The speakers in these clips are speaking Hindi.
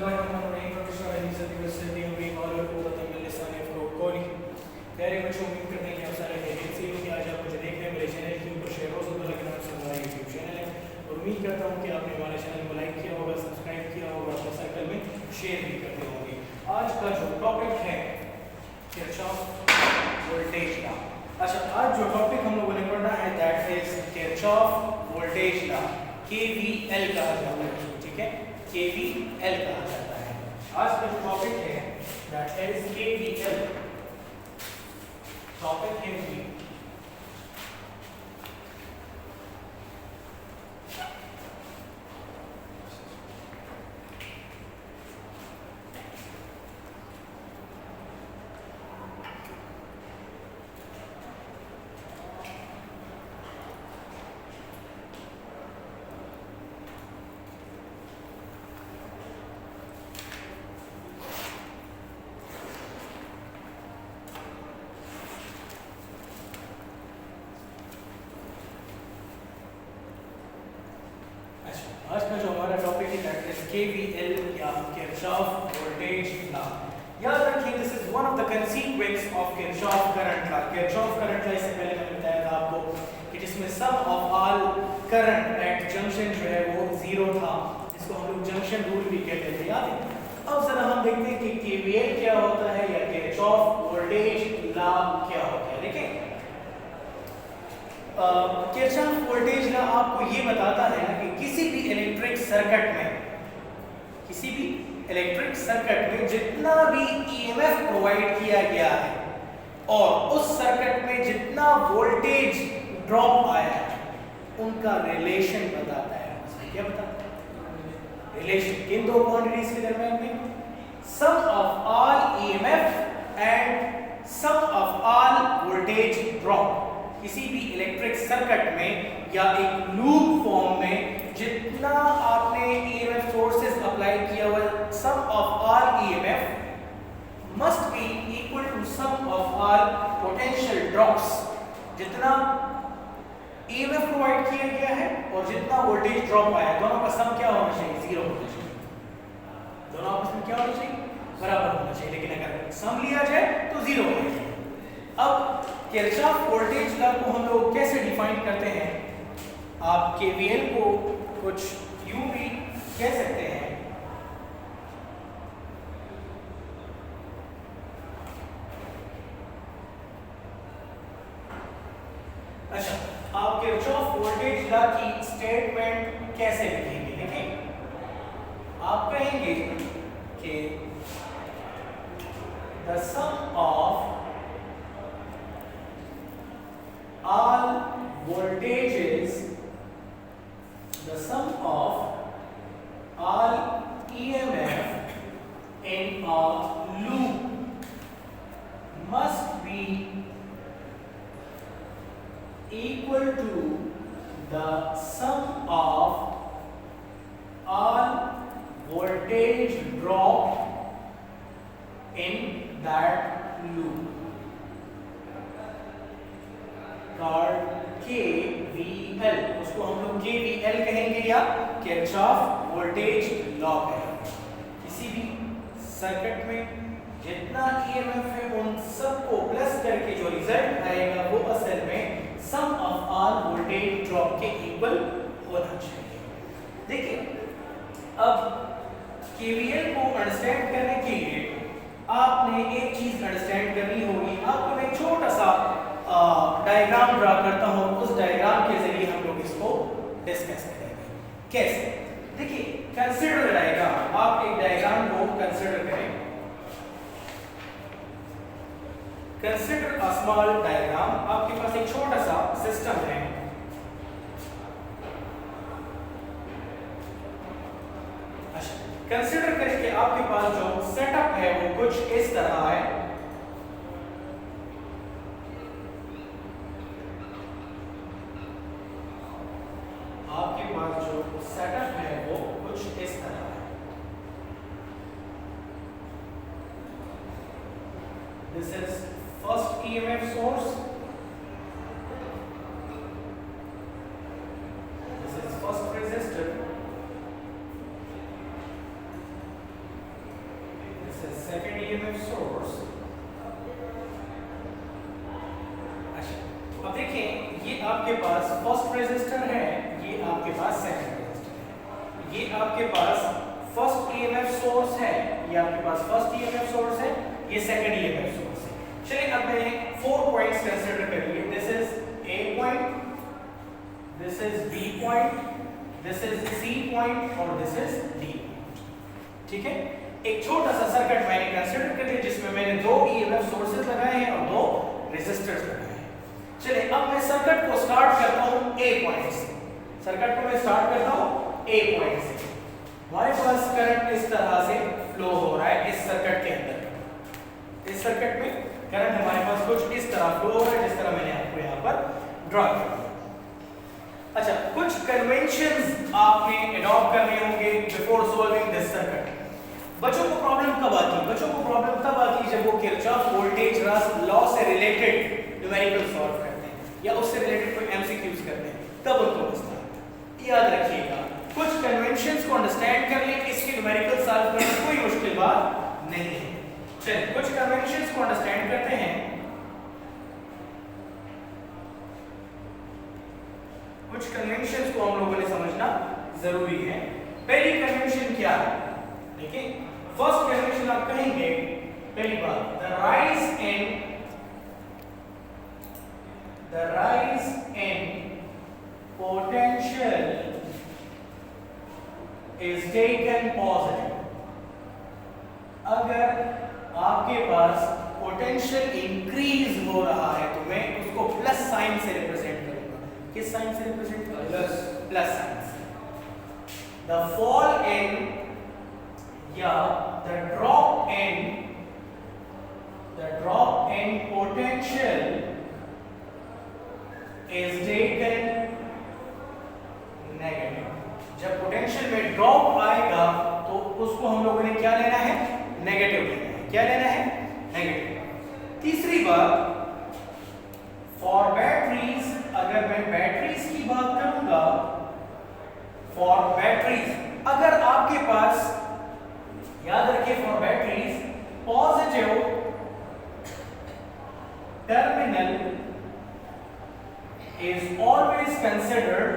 प्यारे बच्चों, उम्मीद करते हैं कि आप सारे खैरियत से होंगे। आज आप मुझे देख रहे हैं मेरे चैनल के ऊपर शेरोज़ अब्दुल्ला के नाम से हमारा यूट्यूब चैनल है और उम्मीद करता हूँ कि आपने हमारे चैनल को लाइक किया होगा, सब्सक्राइब किया होगा, अपने सर्कल में शेयर भी करते होंगे। आज का जो टॉपिक है किरचॉफ वोल्टेज लॉ। अच्छा, आज जो टॉपिक हम लोगों ने पढ़ना है that is Kirchhoff voltage law, KVL कहा जाता है इसको, ठीक है, केवीएल कहा जाता है। आज का जो टॉपिक है दैट इज केवीएल, टॉपिक है जी आज का जो हमारा टॉपिक है दैट इज केवीएल या किरचॉफ वोल्टेज लॉ। याद रखिए this is one of the consequence of Kirchhoff current law. Kirchhoff current law इससे पहले मैंने बताया था आपको कि जिसमें sum of all current at junction जो है वो जीरो था, जिसको हम लोग जंक्शन रूल भी कहते थे, याद है। अब जरा हम देखते हैं कि केवीएल क्या होता है या किरचॉफ वोल्टेज लॉ क्या होता है। देखिए किरचॉफ वोल्टेज लॉ आपको ये बताता है कि किसी भी इलेक्ट्रिक सर्किट में जितना भी ईएमएफ प्रोवाइड किया गया है और उस सर्किट में जितना वोल्टेज ड्रॉप आया है उनका रिलेशन बताता है। क्या बताता है? रिलेशन किन दो क्वांटिटीज के दरमियान में? Sum of all EMF and sum of all voltage drop. किसी भी इलेक्ट्रिक सर्किट में या एक लूप फॉर्म में जितना आपने ईएमएफ सोर्सेस अप्लाई किया हुआ, sum of all EMF must be equal to sum of all potential drops. जितना ईएमएफ प्रोवाइड किया गया है और जितना वोल्टेज ड्रॉप आया, दोनों का सम क्या होना चाहिए? जीरो होना चाहिए। दोनों आपस में क्या होना चाहिए? बराबर होना चाहिए। लेकिन अगर सम लिया जाए तो जीरो होना चाहिए। अब किरचॉफ वोल्टेज लॉ को हम लोग कैसे डिफाइन करते हैं? आप केवीएल को कुछ यूं भी कह सकते हैं, अच्छा, आप किरचॉफ वोल्टेज लॉ की स्टेटमेंट कैसे लिखेंगे? देखिए आप कहेंगे कि the sum of all voltages, the sum of all EMF in a loop must be equal to the sum of all voltage drop in that loop, KVL। उसको हम लोग KVL कहेंगे या किरचॉफ वोल्टेज लॉ कहेंगे। किसी भी सर्किट में जितना ईएमएफ है उन सबको प्लस करके जो रिजल्ट आएगा वो असल में sum of all voltage drop के इक्वल होना चाहिए। देखिए अब KVL को अंडरस्टैंड करने के लिए आपने एक चीज अंडरस्टैंड करनी होगी। आपको मैं छोटा सा डायग्राम ड्रा करता हूं, उस डायग्राम के जरिए हम लोग इसको डिस्कस करेंगे। कैसे? देखिए कंसीडर डायग्राम, आप एक डायग्राम को कंसीडर करें। Consider a small diagram. आपके पास एक छोटा सा सिस्टम है, अच्छा कंसीडर करें कि आपके पास जो सेटअप है वो कुछ इस तरह है। आपके पास जो सेटअप है वो कुछ इस तरह है। This is first EMF source, this is first resistor, EMF source. अच्छा, अब देखिए ये आपके पास फर्स्ट रेजिस्टर है, ये आपके पास सेकंड रेजिस्टर है, ये आपके पास फर्स्ट ईएमएफ सोर्स है, ये आपके पास फर्स्ट ईएमएफ सोर्स है, ये सेकंड ईएमएफ सोर्स है। चलिए अब मैंने 4 पॉइंट्स कंसीडर कर लिए। This is A point, this is B point, this is C point और दिस इज डी पॉइंट। ठीक है, एक छोटा सा सर्किट मैंने कंसीडर कर लिया जिसमें मैंने 2 ईएमएफ सोर्सेज लगाए हैं और 2 रेजिस्टर्स लगाए हैं। चलिए अब मैं सर्किट को स्टार्ट करता हूं ए पॉइंट से। सर्किट को मैं स्टार्ट करता हूं ए पॉइंट से। हमारे पास करंट इस तरह से फ्लो हो रहा है इस सर्किट के अंदर। इस सर्किट में करंट हमारे पास कुछ इस तरह फ्लो हो रहा है जिस तरह मैंने आपको यहां पर ड्रा किया। अच्छा, कुछ कन्वेंशंस आपने अडॉप्ट करने होंगे बिफोर सॉल्विंग दिस सर्किट। बच्चों को प्रॉब्लम कब आती है? बच्चों को प्रॉब्लम तब आती है जब वो किरचॉफ वोल्टेज लॉ से रिलेटेड न्यूमेरिकल सॉल्व करते हैं या उससे रिलेटेड कोई एमसीक्यूज करते हैं, तब उनको मसला आता है। याद रखिएगा, कुछ कन्वेंशंस को अंडरस्टैंड कर लें, इसके न्यूमेरिकल सॉल्व करना कोई मुश्किल बात नहीं है। चलिए कुछ कन्वेंशंस को अंडरस्टैंड करते हैं। कुछ कन्वेंशंस को हम लोगों ने समझना जरूरी है। पहली कन्वेंशन क्या है? देखिए, फर्स्ट कन्वेंशन आप कहेंगे, पहली बात, the rise in potential is taken positive. अगर आपके पास पोटेंशियल इंक्रीज हो रहा है तो मैं उसको प्लस साइन से रिप्रेजेंट करूंगा। किस साइन से रिप्रेजेंट करूंगा? प्लस साइन से। द फॉल इन या the drop in potential is taken negative। जब पोटेंशियल में ड्रॉप आएगा तो उसको हम लोगों ने क्या लेना है? नेगेटिव लेना है। क्या लेना है? नेगेटिव। तीसरी बात, फॉर बैटरीज, अगर मैं बैटरीज की बात करूंगा, फॉर बैटरीज अगर आपके पास, याद रखिए, for batteries positive terminal is always considered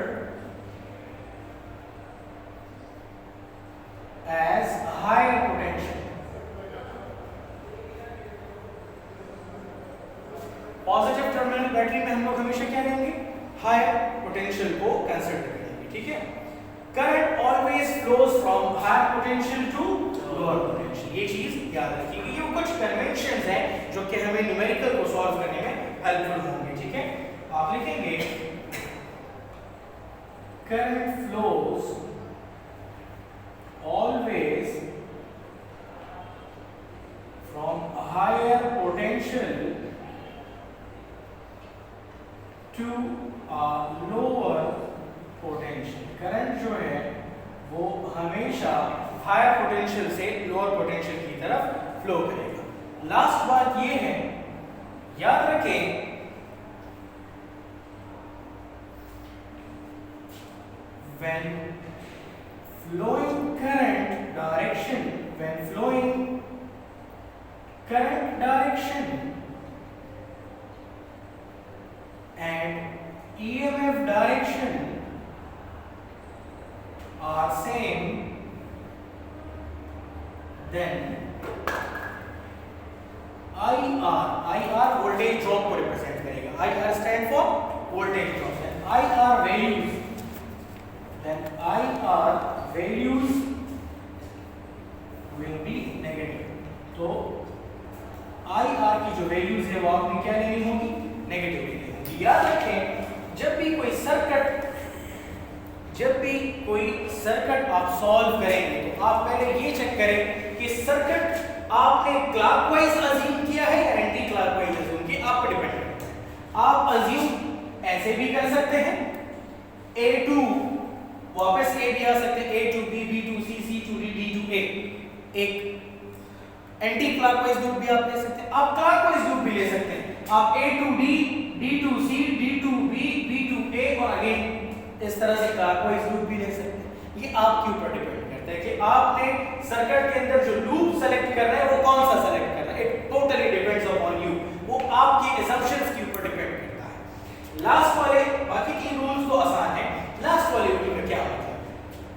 as higher potential. Positive terminal battery में हम लोग हमेशा क्या लेंगे? हायर पोटेंशियल को कंसिडर करेंगे। ठीक है, current always flows from higher potential to lower potential. ये चीज याद रखिएगा। ये कुछ कन्वेंशंस हैं जो कि हमें न्यूमेरिकल को सॉल्व करने में हेल्पफुल होंगे। ठीक है, आप लिखेंगे current flows always from higher potential to lower potential. Current जो है वो हमेशा हायर पोटेंशियल से लोअर पोटेंशियल की तरफ फ्लो करेगा। लास्ट बात ये है, याद रखें, when flowing current direction and EMF direction are same, then IR voltage drop को represent करेगा। IR stand for voltage drop। then IR values will be negative। तो IR की जो वैल्यूज है वो आपने क्या लेनी होगी? नेगेटिव लेनी होगी। याद रखें, जब भी कोई सर्किट आप सॉल्व करेंगे तो आप पहले ये चेक करें कि सर्किट आपने क्लॉकवाइज अज्यूम किया है या एंटी क्लॉकवाइज अज्यूम किया, आप पर डिपेंड करता है। आप अज्यूम ऐसे भी कर सकते हैं, A to वापस A भी आ सकते हैं, A to B, B to C, C to D, D to A। एक एंटी क्लॉकवाइज लूप भी आप ले सकते हैं, आप क्लॉकवाइज लूप भी ले सकते हैं। आप A to D, D to C, D to B, B to A और अगेन इस तरह से क्लॉकवाइज लूप भी ले सकते हैं। ये आपके ऊपर डिपेंड करता है कि आपने सर्किट के अंदर जो लूप सेलेक्ट करना है वो कौन सा सेलेक्ट करना है। It totally depends upon you, वो आपके assumptions के ऊपर डिपेंड करता है। लास्ट वाले बाकी 3 रूल्स तो आसान है, लास्ट वाले रूल में क्या होता है?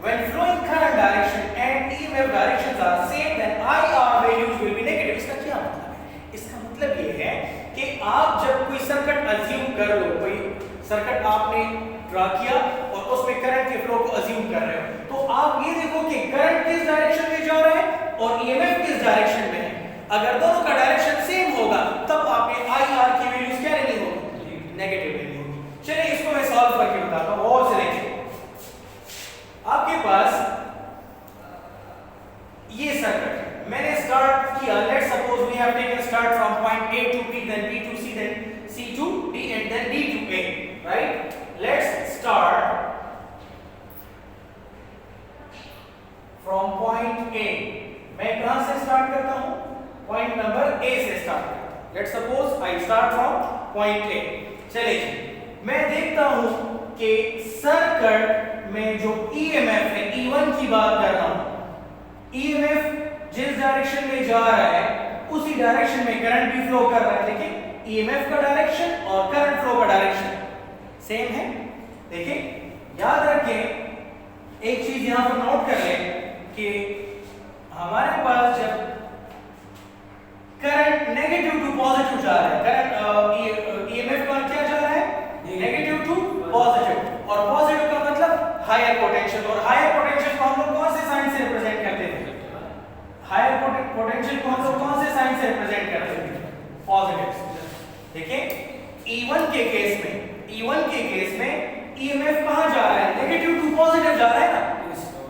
When flowing current direction and EMF directions are same, then IR values will be negative। इसका क्या मतलब है? इसका मतलब ये है कि आप जब कोई सर्किट अज्यूम कर लो, कोई सर्किट आपने ड्रा किया और उसमें करंट के फ्लो को अज्यूम कर रहे हो, तो आप ये देखो कि करंट किस डायरेक्शन में जा रहा है और EMF किस डायरेक्शन में है। अगर दोनों का डायरेक्शन सेम होगा तब आपने IR की वैल्यूज क्या लेनी होगी? नेगेटिव लेनी होगी। चलिए इसको मैं सॉल्व करके बताता हूं और से देखिए। आपके पास ये सर्किट मैंने स्टार्ट किया, let's suppose we have taken start from point A to B, then B to C, then C to D and then D to A, right? Let's start from point A। मैं कहां से स्टार्ट करता हूं? पॉइंट नंबर A से स्टार्ट करता हूं। Let's suppose I start from point A। चलिए मैं देखता हूं कि सर्किट में जो EMF है, E1 की बात कर रहा हूं, EMF जिस डायरेक्शन में जा रहा है उसी डायरेक्शन में करंट भी फ्लो कर रहा है। देखिए EMF का डायरेक्शन और करंट फ्लो का डायरेक्शन सेम है। देखिए याद रखें एक चीज यहां पर नोट कर लें कि हमारे पास जब करंट नेगेटिव टू पॉजिटिव जा रहा है, करंट EMF का क्या जा रहा है? नेगेटिव टू पॉजिटिव, और पॉजिटिव का मतलब हायर पोटेंशियल, और हायर पोटेंशियल को हम लोग कौन से साइन से रिप्रेजेंट करते थे? हायर पोटेंशियल को हम लोग कौन से साइन से रिप्रेजेंट करते थे? पॉजिटिव। देखिए E1 के केस में EMF कहां जा रहा है? नेगेटिव टू पॉजिटिव जा रहा है ना,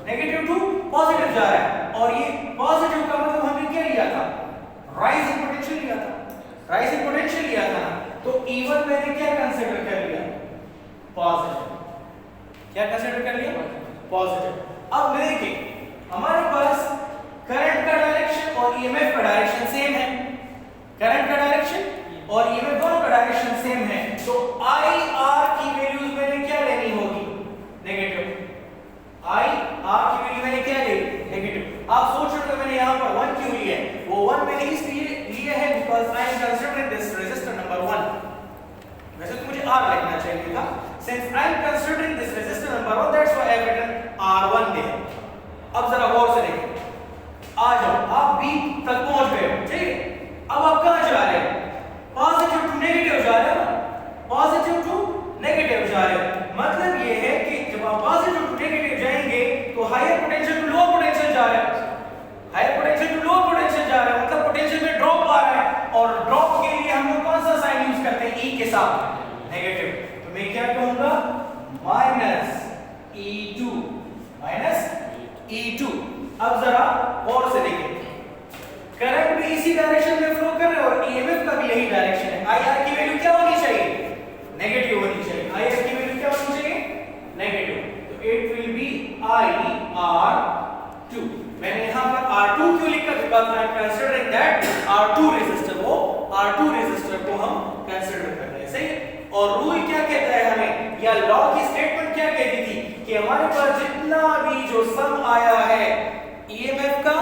नेगेटिव टू पॉजिटिव जा रहा है, और ये पॉजिटिव का मतलब हमने क्या लिया था? राइजिंग पोटेंशियल लिया था, राइजिंग पोटेंशियल लिया था ना। तो E1 मैंने क्या कंसीडर कर लिया? पॉजिटिव। क्या कंसीडर कर लिया? पॉजिटिव। अब देखिए हमारे पास करंट का डायरेक्शन और EMF का डायरेक्शन सेम है, करंट का डायरेक्शन और EMF दोनों का डायरेक्शन सेम है, तो IR की वैल्यूज मैंने क्या लेनी होगी? नेगेटिव। IR की वैल्यू मैंने क्या ली? नेगेटिव। आप सोच रहे हो मैंने यहां पर 1 क्यों लिया है? वो 1 मैंने इसलिए लिया है because I am considering this resistor number 1। वैसे तो मुझे R लिखना चाहिए था, since I am considering this resistor number 1, that's why I have written R1 there। अब जरा गौर से देखिए, आ जाओ आप B तक पहुंच गए हो, ठीक है? अब आप कहां जा रहे हो? पॉजिटिव टू नेगेटिव जा रहे हो ना, पॉजिटिव टू नेगेटिव जा रहे हो। मतलब ये है कि जब आप पॉजिटिव टू नेगेटिव जाएंगे तो higher potential to lower potential जा रहे हो, higher potential to lower potential जा रहे हो, मतलब पोटेंशियल में ड्रॉप आ रहा है, और ड्रॉप के लिए हम लोग कौन सा साइन यूज करते हैं? E के साथ, नेगेटिव। तो मैं क्या कहूंगा? Minus E2, minus E2। अब जरा और से देखिए, करंट भी इसी डायरेक्शन में फ्लो कर रहा है और EMF का भी यही डायरेक्शन है। IR की वैल्यू क्या होनी चाहिए? नेगेटिव होनी चाहिए। IR की वैल्यू क्या होनी चाहिए? नेगेटिव। तो इट विल बी IR2। मैंने यहां पर R2 क्यों लिखा? Because I am considering that R2 resistor, वो R2 रेजिस्टर को हम कंसीडर कर रहे हैं, सही है? और रूल क्या कहता है हमें, या लॉ की स्टेटमेंट क्या कहती थी कि हमारे पास जितना भी जो सम आया है EMF का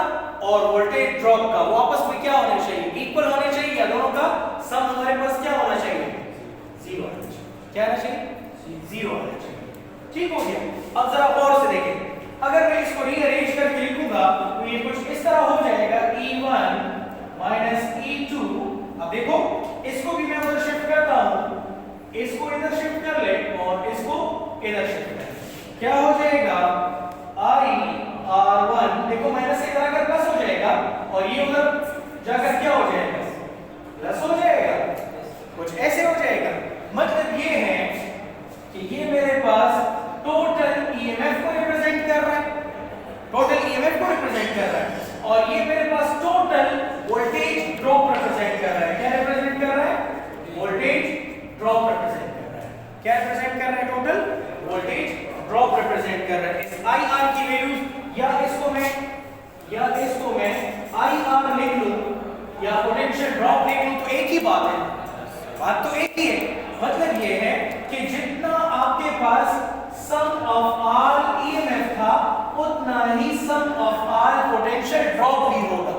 और वोल्टेज ड्रॉप का, वो आपस में क्या होने चाहिए? इक्वल होने चाहिए, या दोनों का सम हमारे पास क्या होना चाहिए? 0 होना चाहिए। क्या होना चाहिए? 0 होना चाहिए। ठीक हो गया। अब जरा गौर से देखें, अगर मैं इसको रीअरेंज करके लिखूंगा तो ये कुछ इस तरह हो जाएगा, E1 E2। अब देखो इसको भी मैं उधर शिफ्ट करता हूं, इसको इधर शिफ्ट कर ले और इसको इधर शिफ्ट कर ले, क्या हो जाएगा? IR1। देखो माइनस से इधर आकर प्लस हो जाएगा और ये उधर जाकर क्या हो जाएगा? प्लस हो जाएगा, कुछ ऐसे हो जाएगा। मतलब ये है कि ये मेरे पास टोटल EMF को रिप्रेजेंट कर रहा है, टोटल EMF को रिप्रेजेंट कर रहा है, और ये मेरे पास टोटल वोल्टेज ड्रॉप रिप्रेजेंट कर रहा है। क्या रिप्रेजेंट कर रहा है? वोल्टेज ड्रॉप रिप्रेजेंट कर रहा है। क्या रिप्रेजेंट कर रहा है? टोटल वोल्टेज ड्रॉप रिप्रेजेंट कर रहा है। इस IR की वैल्यूज, या इसको मैं IR लिख लूं या पोटेंशियल ड्रॉप लिख लूं, तो एक ही बात है, बात तो एक ही है। मतलब ये है कि जितना आपके पास सम ऑफ ऑल ईएमएफ था उतना ही सम ऑफ ऑल पोटेंशियल ड्रॉप भी होगा,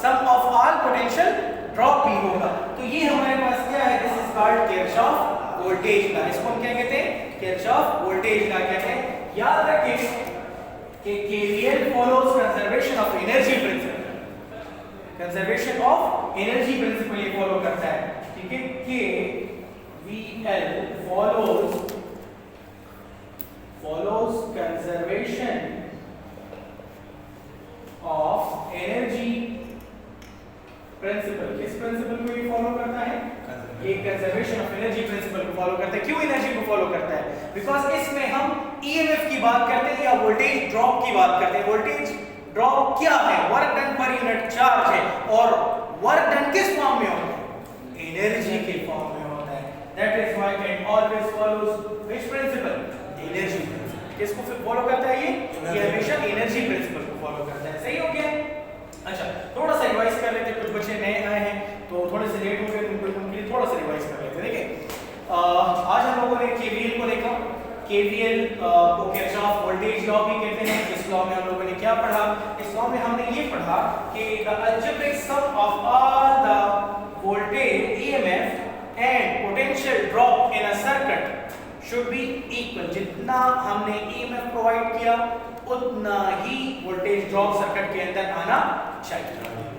सम ऑफ ऑल पोटेंशियल ड्रॉप भी होगा। तो ये हमारे पास क्या है, this is called Kirchhoff voltage law. इसको हम क्या कहते हैं, किरचॉफ वोल्टेज लॉ कहते हैं। याद रखें कि KVL follows conservation of energy principal, conservation of energy principal ये फॉलो करता है, ठीक है। KVL follows conservation of energy principle। किस प्रिंसिपल को ये फॉलो करता है, ये कंजर्वेशन ऑफ एनर्जी प्रिंसिपल को फॉलो करता है। क्यों एनर्जी को फॉलो करता है, बिकॉज इसमें हम ईएमएफ की बात करते हैं या वोल्टेज ड्रॉप की बात करते हैं। वोल्टेज ड्रॉप क्या है, work done per unit charge है, और वर्क डन किस फॉर्म में होता है, एनर्जी के फॉर्म में होता है। That is why it always follows which principle, energy principle. किसको फॉलो करता है ये हमेशा एनर्जी प्रिंसिपल को फॉलो करता है। सही हो गया। अच्छा, थोड़ा सा रिवाइज कर लेते हैं, कुछ बच्चे नए आए हैं तो थोड़े से लेट हो गए, उनके लिए थोड़ा सा रिवाइज कर लेते हैं। देखिए आज हम लोगों ने केवीएल को देखा, केवीएल को किरचॉफ वोल्टेज लॉ भी कहते हैं। इस लॉ में हम लोगों ने क्या पढ़ा, इस लॉ में हमने ये पढ़ा कि the algebraic sum of all the voltage EMF and potential drop in a circuit should be equal। जितना हमने EMF प्रोवाइड किया उतना ही वोल्टेज ड्रॉप सर्किट के अंदर आना चाहिए।